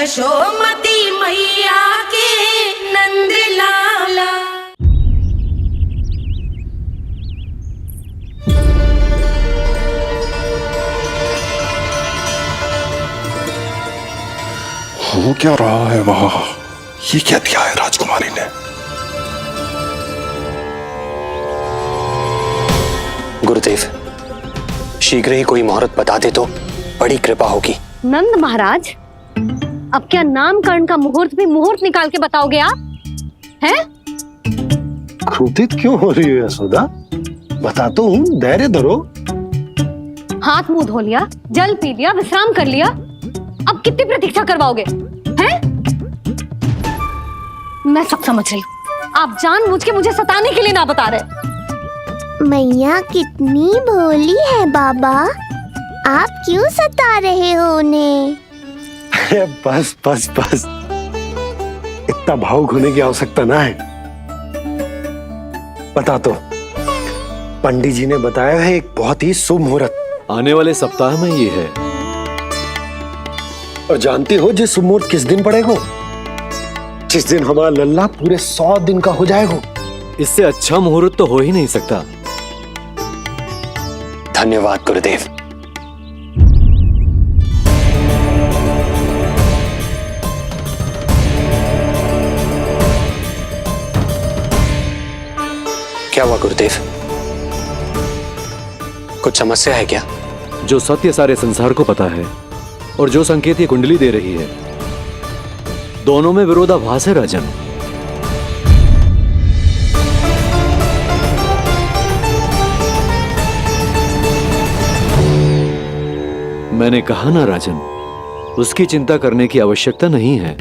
यशोमती मैया के नंद लाला। हो क्या रहा है वहां? ये क्या दिया है राजकुमारी ने? गुरुदेव, शीघ्र ही कोई मुहूर्त बता दे तो बड़ी कृपा होगी। नंद महाराज, अब क्या नामकरण का मुहूर्त भी मुहूर्त निकाल के बताओगे आप? हैं? क्रोधित क्यों हो रही हो यशोदा? बताता हूँ, धैर्य धरो। हाथ मुंह धो लिया, जल पी लिया, विश्राम कर लिया, अब कितनी प्रतीक्षा करवाओगे? हैं? मैं सब समझ रही हूँ, आप जानबूझ के मुझे सताने के लिए ना बता रहे। मैया कितनी भोली है बाबा, आप क्यों सता रहे हो उन्हें? बस बस बस, इतना भावुक होने की आवश्यकता ना है। बता तो, पंडित जी ने बताया है एक बहुत ही शुभ मुहूर्त आने वाले सप्ताह में ये है। और जानती हो जिस शुभ मुहूर्त किस दिन पड़ेगा? जिस दिन हमारा लल्ला पूरे 100 दिन का हो जाएगा। इससे अच्छा मुहूर्त तो हो ही नहीं सकता। धन्यवाद गुरुदेव। क्या हुआ गुरुदेव? कुछ समस्या है क्या? जो सत्य सारे संसार को पता है और जो संकेत ये कुंडली दे रही है, दोनों में विरोधाभास है राजन। मैंने कहा ना राजन, उसकी चिंता करने की आवश्यकता नहीं है।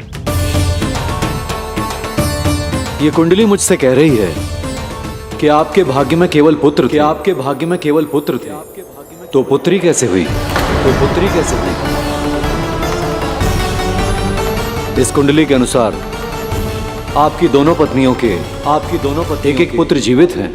ये कुंडली मुझसे कह रही है कि आपके भाग्य में केवल पुत्र थे। आपके भाग्य में केवल पुत्र थे, तो पुत्री कैसे हुई? इस कुंडली के अनुसार आपकी दोनों पत्नियों के एक एक पुत्र जीवित हैं।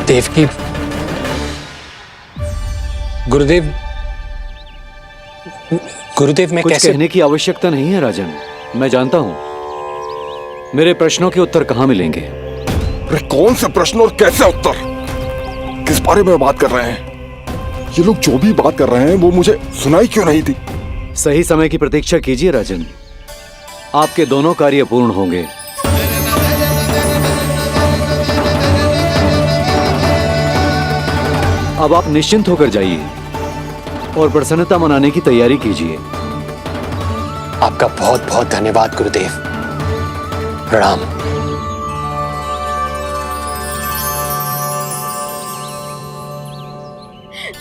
देवकी, गुरुदेव मैं कुछ कैसे? कहने की आवश्यकता नहीं है राजन, मैं जानता हूं मेरे प्रश्नों के उत्तर कहां मिलेंगे। अरे कौन से प्रश्न और कैसे उत्तर? किस बारे में बात कर रहे हैं? ये लोग जो भी बात कर रहे हैं वो मुझे सुनाई क्यों नहीं थी? सही समय की प्रतीक्षा कीजिए राजन, आपके दोनों कार्य पूर्ण होंगे। अब आप निश्चिंत होकर जाइए और प्रसन्नता मनाने की तैयारी कीजिए। आपका बहुत बहुत धन्यवाद गुरुदेव। प्रणाम।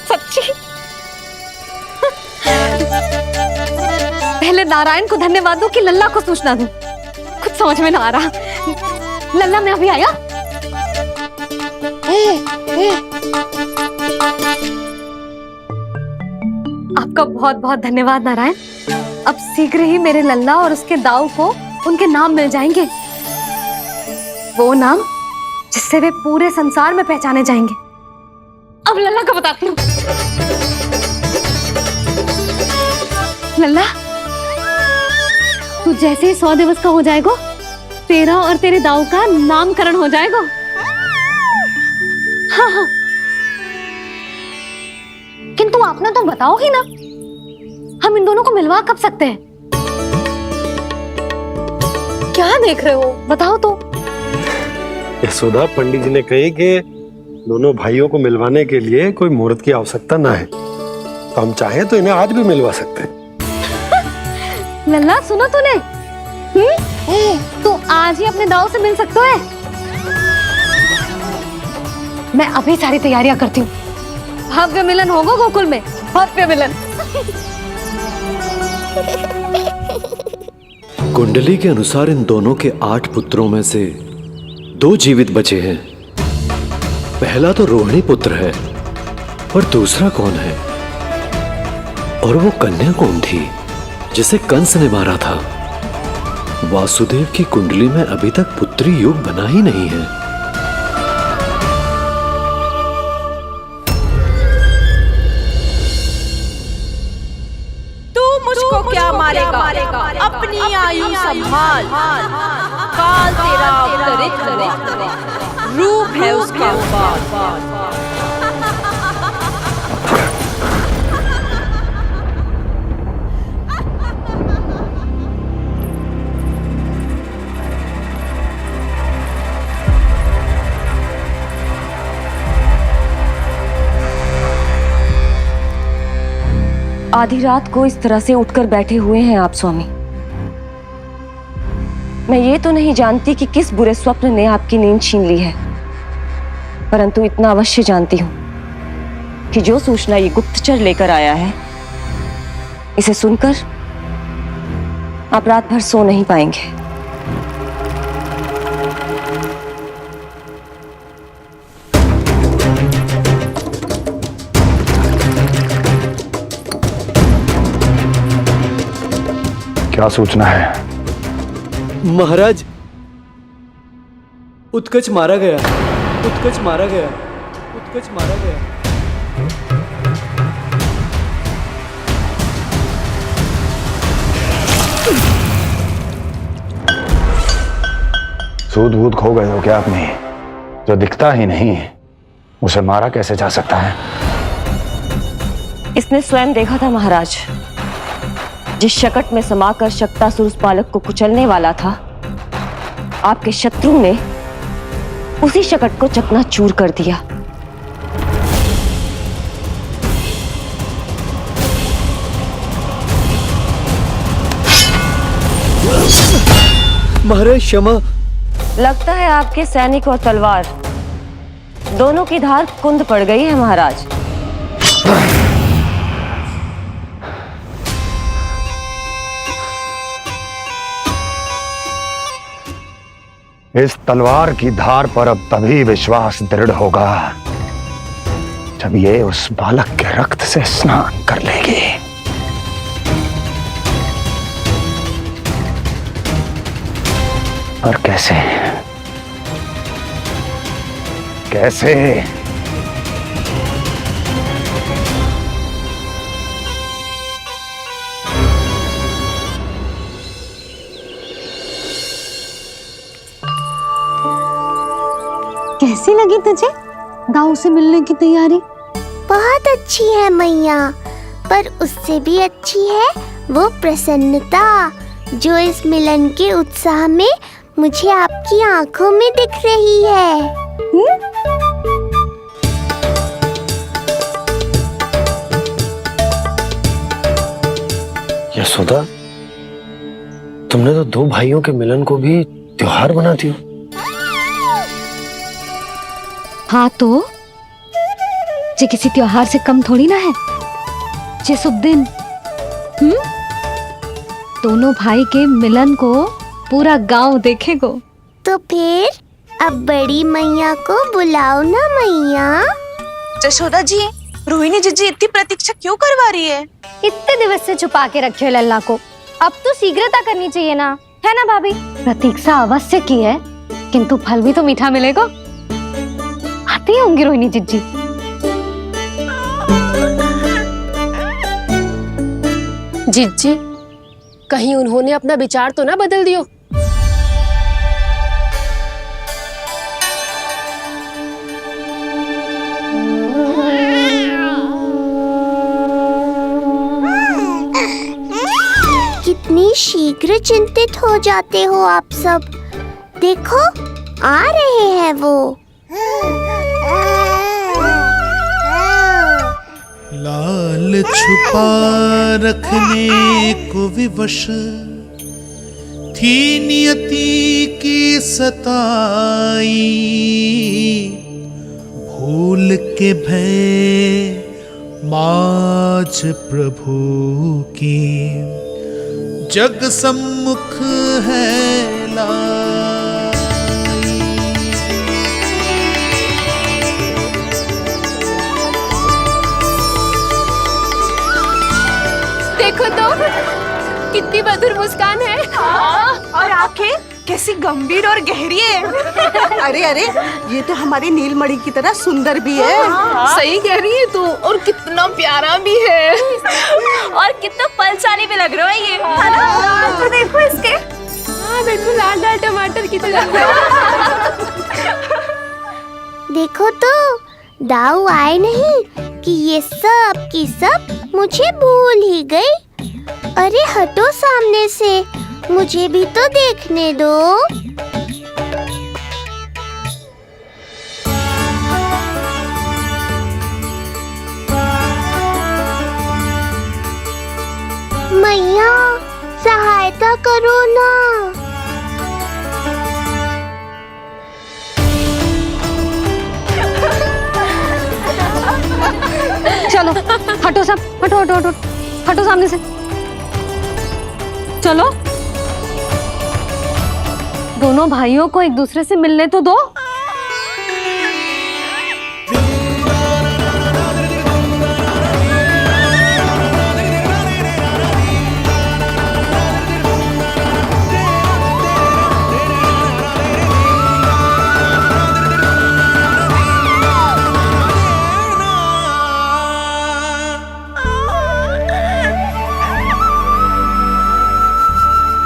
सच्ची? पहले नारायण को धन्यवाद दूं कि लल्ला को सूचना दूं? कुछ समझ में ना आ रहा। लल्ला मैं अभी आया। आपका बहुत बहुत धन्यवाद नारायण। अब शीघ्र ही मेरे लल्ला और उसके दाऊ को उनके नाम मिल जाएंगे, वो नाम जिससे वे पूरे संसार में पहचाने जाएंगे। अब लल्ला का बताती हूँ। लल्ला, तू जैसे ही 100 दिवस का हो जाएगा, तेरा और तेरे दाऊ का नामकरण हो जाएगा। हाँ हाँ, किंतु आपने तो बताओ ही ना, हम इन दोनों को मिलवा कब सकते हैं? क्या देख रहे हो, बताओ तो। यशोदा, पंडित जी ने कही कि दोनों भाइयों को मिलवाने के लिए कोई मुहूर्त की आवश्यकता ना है, तो हम चाहे तो इन्हें आज भी मिलवा सकते हैं। लल्ला सुनो तूने, तू आज ही अपने दाऊ से मिल सकते है। मैं अभी सारी तैयारियां करती हूँ। भव्य मिलन होगा गोकुल में, भव्य मिलन। कुंडली के अनुसार इन दोनों के 8 पुत्रों में से 2 जीवित बचे हैं। पहला तो रोहिणी पुत्र है, पर दूसरा कौन है? और वो कन्या कौन थी जिसे कंस ने मारा था? वासुदेव की कुंडली में अभी तक पुत्री योग बना ही नहीं है। तू मुझको क्या मारेगा? अपनी आयु संभाल। काल तेरा अवतरित हुआ, रूप है उसका बाल। आधी रात को इस तरह से उठकर बैठे हुए हैं आप स्वामी। मैं ये तो नहीं जानती कि किस बुरे स्वप्न ने आपकी नींद छीन ली है, परंतु इतना अवश्य जानती हूं कि जो सूचना ये गुप्तचर लेकर आया है, इसे सुनकर आप रात भर सो नहीं पाएंगे। क्या सूचना है? महाराज, उत्कच मारा गया, उत्कच मारा गया, उत्कच मारा गया। सूद वूद खो गए हो क्या अपनी? जो दिखता ही नहीं उसे मारा कैसे जा सकता है? इसने स्वयं देखा था महाराज। जिस शकट में समाकर शक्तासुर उस बालक को कुचलने वाला था, आपके शत्रु ने उसी शकट को चकनाचूर कर दिया। महाराज क्षमा। लगता है आपके सैनिक और तलवार दोनों की धार कुंद पड़ गई है महाराज। इस तलवार की धार पर अब तभी विश्वास दृढ़ होगा जब ये उस बालक के रक्त से स्नान कर लेगी। और कैसे? कैसे? कैसी लगी तुझे दाऊ से मिलने की तैयारी? बहुत अच्छी है मैया, पर उससे भी अच्छी है वो प्रसन्नता जो इस मिलन के उत्साह में मुझे आपकी आंखों में दिख रही है। यशोदा, तुमने तो दो भाइयों के मिलन को भी त्योहार बना दिया। हाँ तो ये किसी त्योहार से कम थोड़ी ना है। ये शुभ दिन दोनों भाई के मिलन को पूरा गांव देखेगो। तो फिर अब बड़ी मैया को बुलाओ ना मैया। यशोदा जी, रोहिणी जीजी इतनी प्रतीक्षा क्यों करवा रही है? इतने दिवस से छुपा के रखे हो लल्ला को, अब तो शीघ्रता करनी चाहिए ना, है ना भाभी? प्रतीक्षा अवश्य की है, किंतु फल भी तो मीठा मिलेगा। आती होंगी रोहिणी जीजी। जीजी, कहीं उन्होंने अपना विचार तो ना बदल दियो? कितनी शीघ्र चिंतित हो जाते हो आप सब। देखो आ रहे हैं वो। लाल छुपा रखने को विवश थी नियति की सताई, भूल के भय माज प्रभु की जग सम्मुख है लाई। देखो तो कितनी मधुर मुस्कान है। और आंखें कैसी गंभीर और गहरी है। अरे अरे, ये तो हमारी नीलमणि की तरह सुंदर भी है। सही कह रही है तू, और कितना प्यारा भी है। और कितना पलसानी भी लग रहा है ये। तो देखो इसके। हाँ बिल्कुल लाल लाल टमाटर की तरह। देखो तो दाऊ आए नहीं कि ये सब की सब मुझे भूल ही गई। अरे हटो सामने से, मुझे भी तो देखने दो। मैया सहायता करो ना। चलो हटो सब, हटो हटो हटो, हटो सामने से। चलो दोनों भाइयों को एक दूसरे से मिलने तो दो।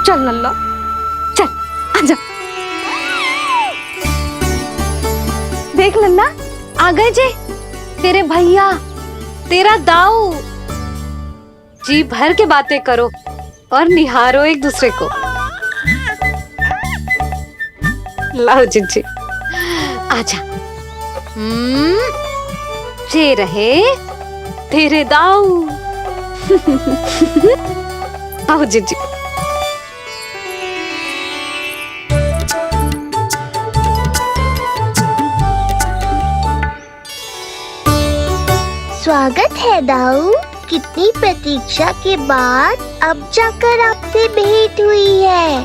चल लल्ला, चल आजा। देख लल्ला, आ गए जे तेरे भैया, तेरा दाऊ। जी भर के बातें करो और निहारो एक दूसरे को। लाओ जिज्जी, आजा। जे रहे तेरे दाऊ। आओ जिज्जी। स्वागत है दाऊ। कितनी प्रतीक्षा के बाद अब जाकर आपसे भेंट हुई है।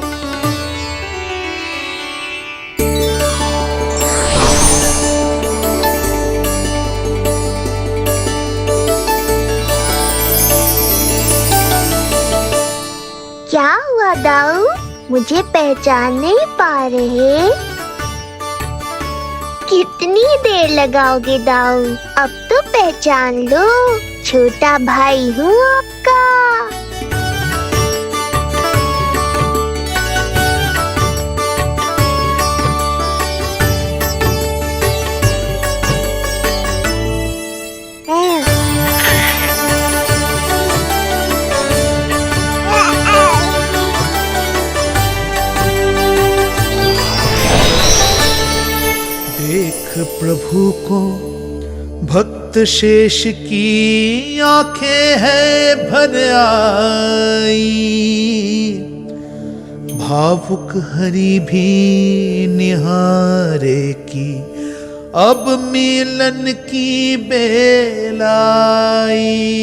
क्या हुआ दाऊ, मुझे पहचान नहीं पा रहे? कितनी देर लगाओगे दाऊ? अब तो पहचान लो, छोटा भाई हूँ आपका। देख प्रभु को भक्त शेष की आंखें है भर आई। भावुक हरि भी निहारे की अब मिलन की बेल आई।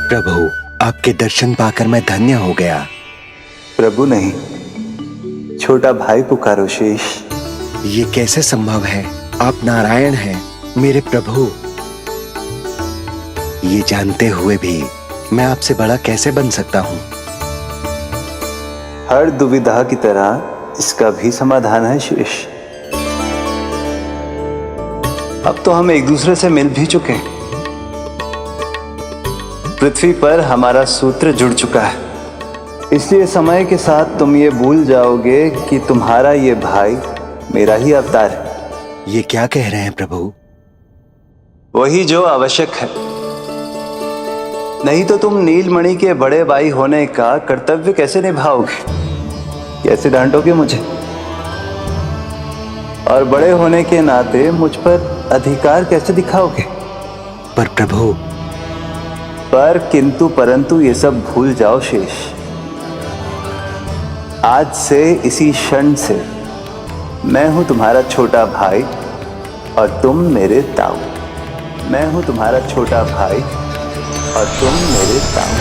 प्रभु, आपके दर्शन पाकर मैं धन्य हो गया। प्रभु नहीं, छोटा भाई पुकारो शेष। ये कैसे संभव है? आप नारायण हैं, मेरे प्रभु। ये जानते हुए भी मैं आपसे बड़ा कैसे बन सकता हूँ? हर दुविधा की तरह इसका भी समाधान है शेष। अब तो हम एक दूसरे से मिल भी चुके हैं। पृथ्वी पर हमारा सूत्र जुड़ चुका है, इसलिए समय के साथ तुम ये भूल जाओगे कि तुम्हारा ये भाई मेरा ही अवतार है। ये क्या कह रहे हैं प्रभु? वही जो आवश्यक है। नहीं तो तुम नीलमणि के बड़े भाई होने का कर्तव्य कैसे निभाओगे? कैसे डांटोगे मुझे? और बड़े होने के नाते मुझ पर अधिकार कैसे दिखाओगे? पर प्रभु, पर किंतु परंतु ये सब भूल जाओ शेष। आज से इसी क्षण से मैं हूं तुम्हारा छोटा भाई और तुम मेरे दाऊ। मैं हूं तुम्हारा छोटा भाई और तुम मेरे दाऊ।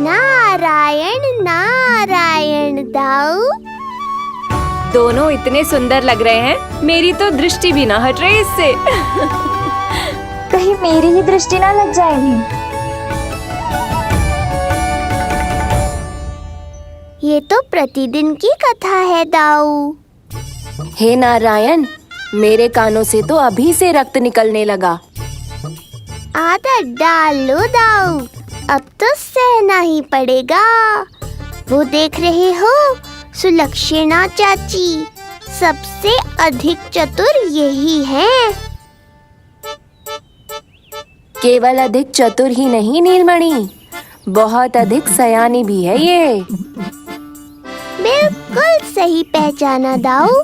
नारायण नारायण दाऊ। दोनों इतने सुंदर लग रहे हैं, मेरी तो दृष्टि भी ना हट रही इससे। कहीं मेरी ही दृष्टि ना लग जाएगी। ये तो प्रतिदिन की कथा है दाऊ। हे नारायण, मेरे कानों से तो अभी से रक्त निकलने लगा। आदत डाल लो दाऊ, अब तो सहना ही पड़ेगा। वो देख रहे हो, सुलक्षणा चाची सबसे अधिक चतुर यही हैं। केवल अधिक चतुर ही नहीं नीलमणि, बहुत अधिक सयानी भी है ये। बिल्कुल सही पहचाना दाऊ,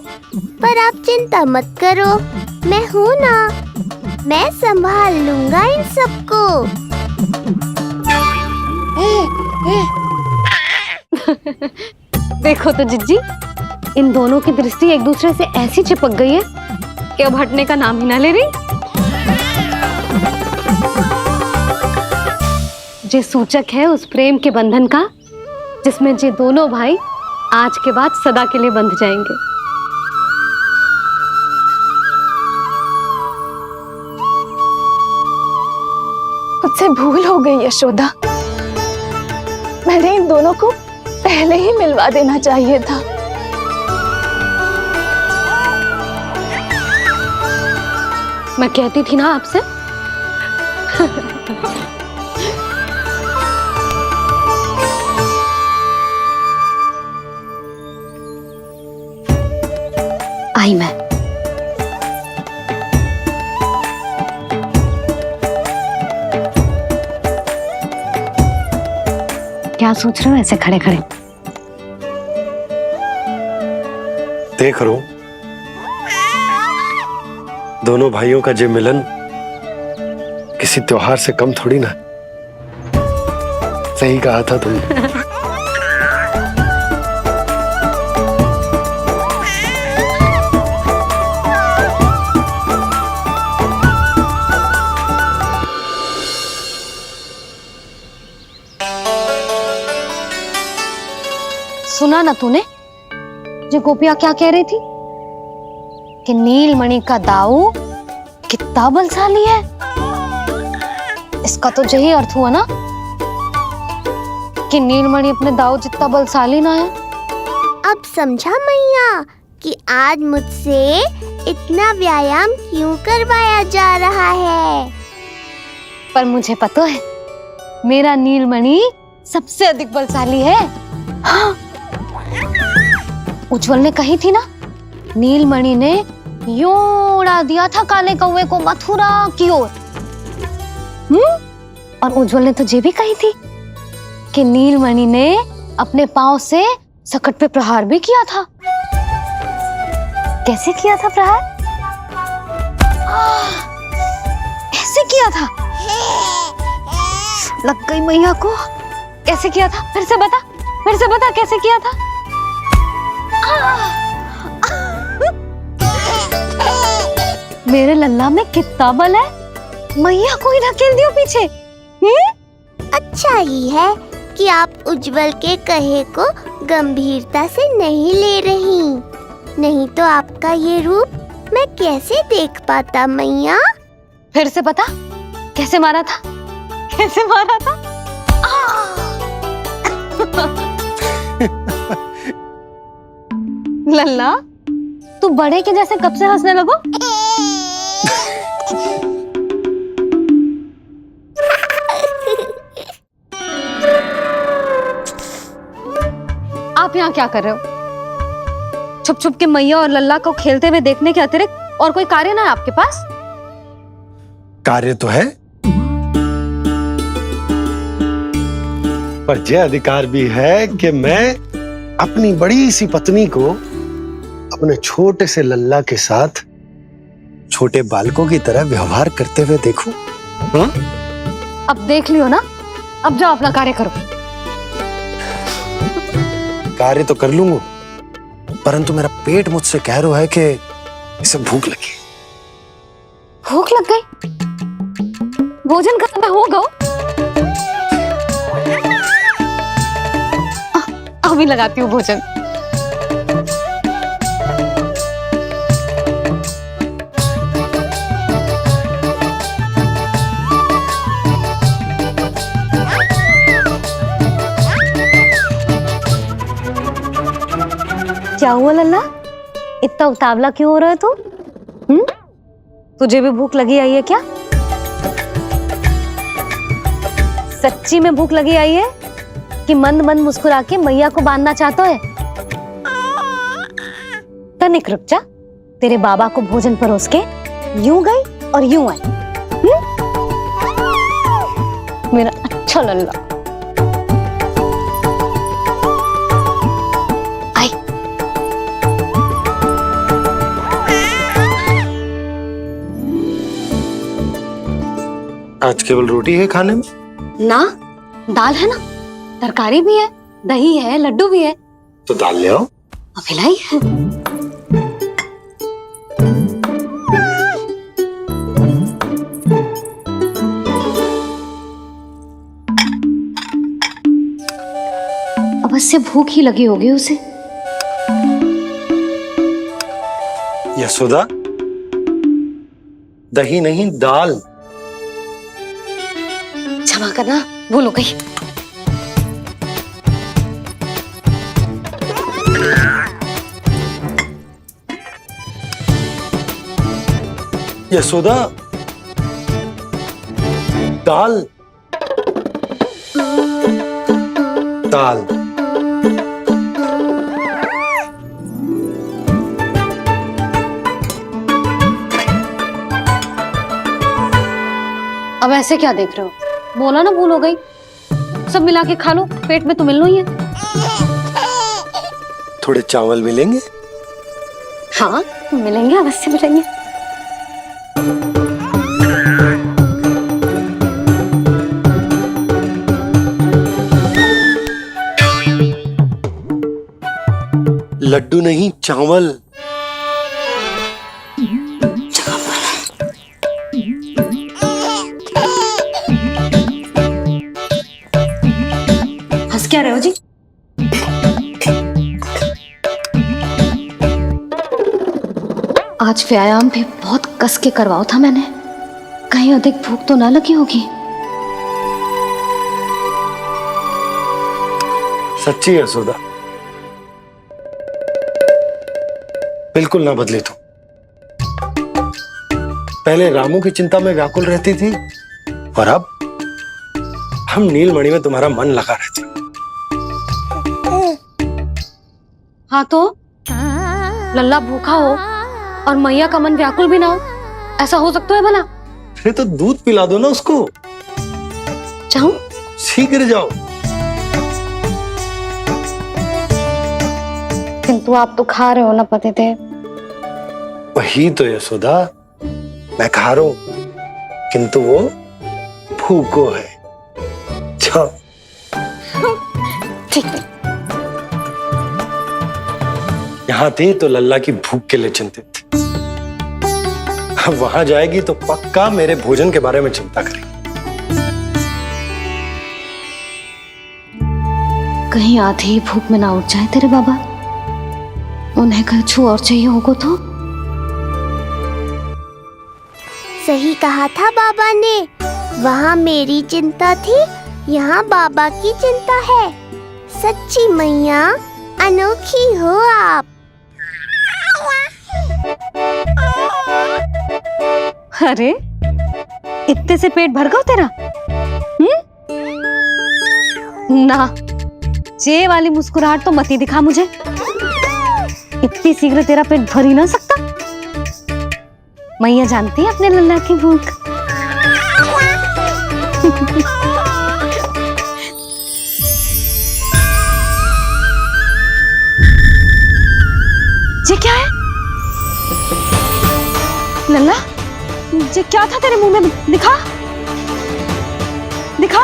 पर आप चिंता मत करो, मैं हूँ ना, मैं संभाल लूंगा इन सबको। देखो तो जिज्जी, इन दोनों की दृष्टि एक दूसरे से ऐसी चिपक गई है कि अब हटने का नाम ही ना ले रही। ये सूचक है उस प्रेम के बंधन का जिसमें ये दोनों भाई आज के बाद सदा के लिए बंध जाएंगे। मुझसे भूल हो गई यशोदा, मैंने इन दोनों को पहले ही मिलवा देना चाहिए था। मैं कहती थी ना आपसे। आई मैं। क्या सोच रहे हो ऐसे खड़े खड़े? देख रहा हूं दोनों भाइयों का ये मिलन किसी त्योहार से कम थोड़ी ना। सही कहा था तुमने। सुना ना तूने जो गोपियां क्या कह रही थी कि नीलमणि का दाऊ कितना बलशाली है। इसका तो यही अर्थ हुआ ना कि नीलमणि अपने दाऊ जितना बलशाली ना है। अब समझा मैया कि आज मुझसे इतना व्यायाम क्यों करवाया जा रहा है। पर मुझे पता है मेरा नीलमणि सबसे अधिक बलशाली है। हाँ। उज्जवल ने कही थी ना, नीलमणि ने यूं उड़ा दिया था काले कौवे को मथुरा की ओर। और उज्जवल ने तो ये भी कही थी कि नीलमणि ने अपने पांव से सकट पे प्रहार भी किया था। कैसे किया था प्रहार? ऐसे किया था। लग गई मैया को। कैसे किया था? फिर से बता कैसे किया था? मेरे लल्ला में कितना बल है, मैया को ही धकेल दियो पीछे। अच्छा ही है कि आप उज्जवल के कहे को गंभीरता से नहीं ले रही, नहीं तो आपका ये रूप मैं कैसे देख पाता मैया। फिर से बता कैसे मारा था? कैसे मारा था? लल्ला तू बड़े के जैसे कब से हंसने लगो? आप यहाँ क्या कर रहे हो? छुप छुप के मैया और लल्ला को खेलते हुए देखने के अतिरिक्त और कोई कार्य ना है आपके पास? कार्य तो है, पर यह अधिकार भी है कि मैं अपनी बड़ी सी पत्नी को अपने छोटे से लल्ला के साथ छोटे बालकों की तरह व्यवहार करते हुए देखूं। हाँ? अब देख लियो ना, अब जाओ अपना कार्य करो। कार्य तो कर लूंगा, परंतु मेरा पेट मुझसे कह रहा है कि इसे भूख लगी। लग गई। भोजन का समय हो गया। अभी लगाती हूँ भोजन। क्या हुआ लल्ला, इतना उतावला क्यों हो रहा है तू? तुझे भी भूख लगी आई है क्या? सच्ची में भूख लगी आई है कि मंद मंद मुस्कुरा के मैया को बांधना चाहता है? तनिक रुक जा, तेरे बाबा को भोजन परोस के यूं गई और यूं आई। मेरा अच्छा लल्ला। आई। आज केवल रोटी है खाने में? ना, दाल है ना, तरकारी भी है, दही है, लड्डू भी है। तो दाल ले आओ। अभी लाई है। अवश्य भूख ही लगी होगी उसे। यशोदा, दही नहीं दाल। क्षमा करना, भूल हो गई। यशोदा, दाल दाल। अब ऐसे क्या देख रहे हो? बोला ना भूल हो गई। सब मिला के खा लो, पेट में तो मिलना ही है। थोड़े चावल मिलेंगे? हाँ मिलेंगे, अवश्य मिलेंगे। लड्डू नहीं, चावल। हंस क्या रहे हो जी? आज व्यायाम भी बहुत कस के करवाओ था मैंने, कहीं अधिक भूख तो ना लगी होगी। सच्ची है सुधा, बिल्कुल ना बदले तू। पहले रामू की चिंता में व्याकुल रहती थी और अब हम नीलमणि में तुम्हारा मन लगा रहते। हाँ तो लल्ला भूखा हो और मैया का मन व्याकुल भी ना हो, ऐसा हो सकता है भला? फिर तो दूध पिला दो ना उसको। जाऊं? शीघ्र जाओ। किंतु आप तो खा रहे हो ना पतिदेव। वही तो यशोदा, मैं खा रहा हूं, किंतु वो भूखो है। जाओ। ठीक है। यहाँ थी तो लल्ला की भूख के लिए चिंतित थी, अब वहां जाएगी तो पक्का मेरे भोजन के बारे में चिंता करेगी। कहीं आधी ही भूख में ना उठ जाए तेरे बाबा, उन्हें कुछ और चाहिए होगा तो? सही कहा था बाबा ने, वहाँ मेरी चिंता थी, यहाँ बाबा की चिंता है। सच्ची मैया, अनोखी हो आप। अरे इतने से पेट भर गया तेरा? ना, ये वाली मुस्कुराहट तो मत ही दिखा मुझे। इतनी शीघ्र तेरा पेट भर ही ना सकता। मैया जानती है अपने लल्ला की भूख। ये क्या है लल्ला? ये क्या था तेरे मुंह में? दिखा दिखा।